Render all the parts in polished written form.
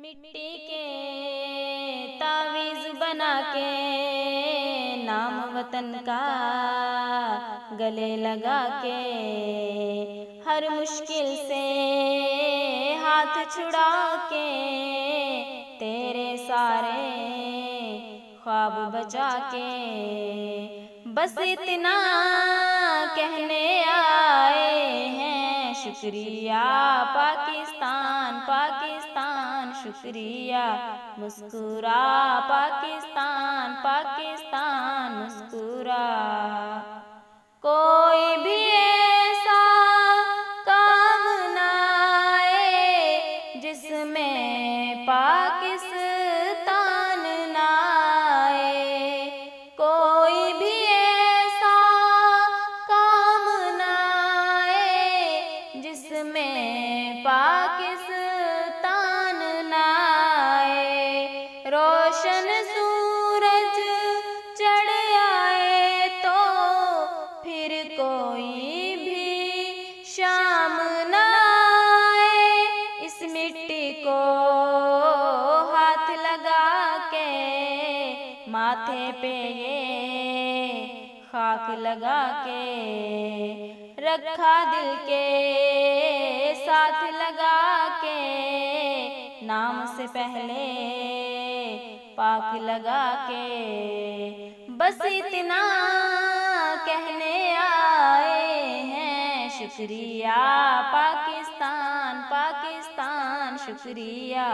मिट्टी के तावीज़ बना के नाम वतन का गले लगा के हर मुश्किल से हाथ छुड़ा के तेरे सारे ख्वाब बचा के बस इतना कहने आए हैं शुक्रिया पाकिस्तान पाकिस्तान शुक्रिया मुस्कुरा पाकिस्तान पाकिस्तान मुस्कुरा। कोई भी ऐसा काम ना आए जिसमें पाकिस्तान ना आए, कोई भी ऐसा काम ना आए जिसमें पाकिस्तान ना आए। रोशन सूरज चढ़ आए तो फिर कोई भी शाम ना आए, इस मिट्टी को हाथ लगा के माथे पे ये खाक लगा के रखा दिल के साथ लगा के नाम से पहले पाक लगा के बस इतना कहने आए हैं शुक्रिया पाकिस्तान पाकिस्तान शुक्रिया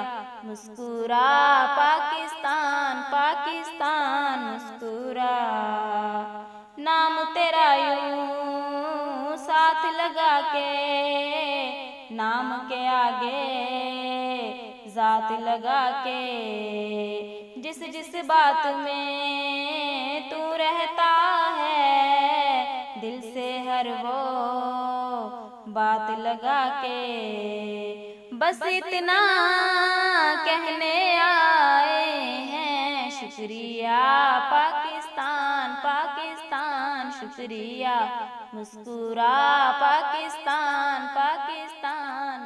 मुस्कुरा पाकिस्तान पाकिस्तान मुस्कुरा। नाम तेरा यूं साथ लगा के नाम के आगे जात लगा के जिस जिस बात में तू रहता है दिल से हर वो बात लगा के बस इतना कहने आए हैं शुक्रिया पाकिस्तान पाकिस्तान शुक्रिया मुस्कुरा पाकिस्तान पाकिस्तान।